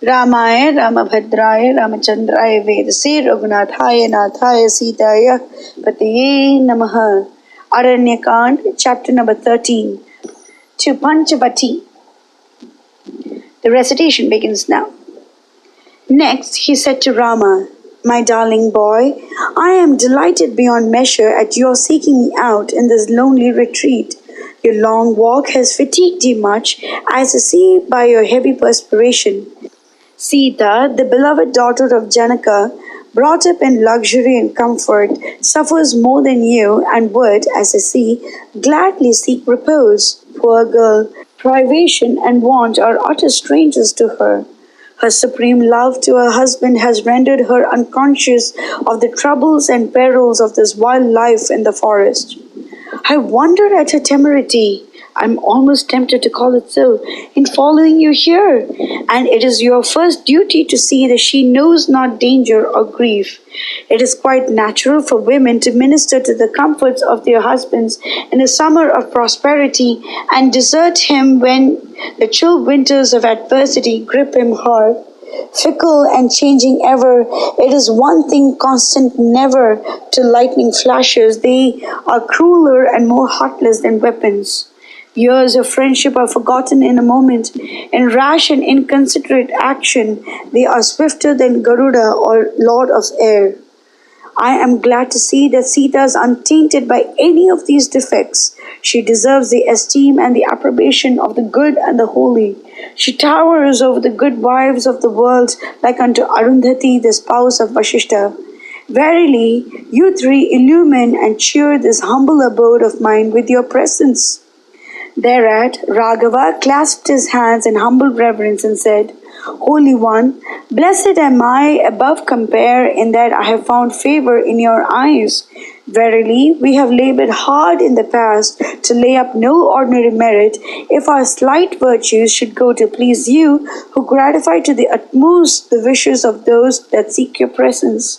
Ramaya Ramabhadraya Ramachandraya Vedase Raghunathaya Nathaya Sitaya Patiye Namaha. Aranya chapter number 13. To Pañchavati. The recitation begins now. Next he said to Rama, "My darling boy, I am delighted beyond measure at your seeking me out in this lonely retreat. Your long walk has fatigued you much, as I see by your heavy perspiration. Sita, the beloved daughter of Janaka, brought up in luxury and comfort, suffers more than you and would, as I see, gladly seek repose. Poor girl, privation and want are utter strangers to her. Her supreme love to her husband has rendered her unconscious of the troubles and perils of this wild life in the forest. I wonder at her temerity. I'm almost tempted to call it so, in following you here, and it is your first duty to see that she knows not danger or grief. It is quite natural for women to minister to the comforts of their husbands in a summer of prosperity and desert him when the chill winters of adversity grip him hard. Fickle and changing ever, it is one thing constant never to lightning flashes. They are crueler and more heartless than weapons. Years of friendship are forgotten in a moment. In rash and inconsiderate action, they are swifter than Garuda or Lord of Air. I am glad to see that Sita is untainted by any of these defects. She deserves the esteem and the approbation of the good and the holy. She towers over the good wives of the world like unto Arundhati, the spouse of Vashishta. Verily, you three illumine and cheer this humble abode of mine with your presence." Thereat, Raghava clasped his hands in humble reverence and said, "Holy One, blessed am I above compare in that I have found favor in your eyes. Verily, we have labored hard in the past to lay up no ordinary merit if our slight virtues should go to please you, who gratify to the utmost the wishes of those that seek your presence.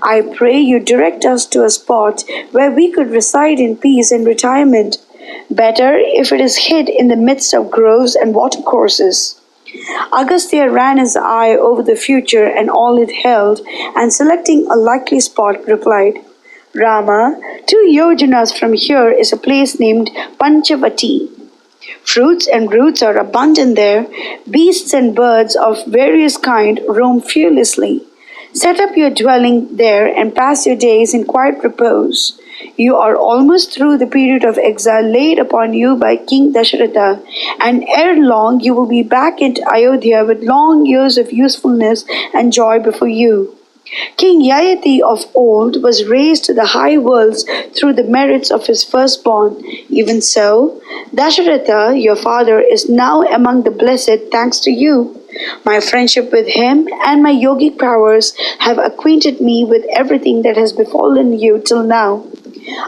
I pray you direct us to a spot where we could reside in peace and retirement. Better if it is hid in the midst of groves and watercourses." Agastya ran his eye over the future and all it held, and selecting a likely spot, replied, "Rama, 2 yojanas from here is a place named Pañchavati. Fruits and roots are abundant there. Beasts and birds of various kind roam fearlessly. Set up your dwelling there and pass your days in quiet repose. You are almost through the period of exile laid upon you by King Dasharatha, and ere long you will be back in Ayodhya with long years of usefulness and joy before you. King Yayati of old was raised to the high worlds through the merits of his firstborn. Even so, Dasharatha, your father, is now among the blessed thanks to you. My friendship with him and my yogic powers have acquainted me with everything that has befallen you till now.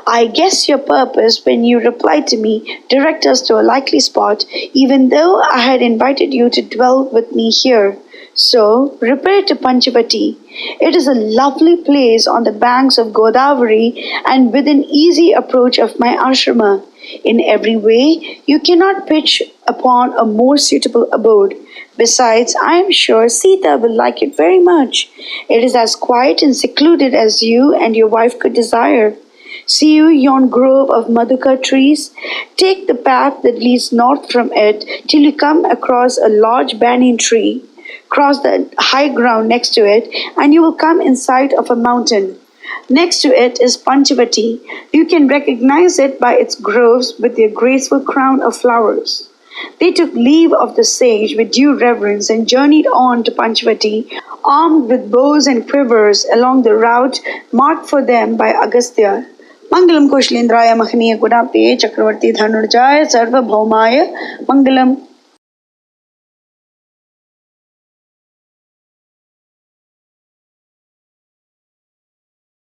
I guess your purpose when you replied to me, direct us to a likely spot, even though I had invited you to dwell with me here. So, repair to Pañchavati. It is a lovely place on the banks of Godavari and within easy approach of my ashrama. In every way, you cannot pitch upon a more suitable abode. Besides, I am sure Sita will like it very much. It is as quiet and secluded as you and your wife could desire. See you yon grove of Madhuka trees? Take the path that leads north from it till you come across a large banyan tree. Cross the high ground next to it, and you will come in sight of a mountain. Next to it is Pañchavati. You can recognize it by its groves with their graceful crown of flowers." They took leave of the sage with due reverence and journeyed on to Pañchavati, armed with bows and quivers along the route marked for them by Agastya. Mangalam Kushalendraya Mahaniya Gudapte Chakravarti Dhanurjaya Sarvabhaumaya Mangalam.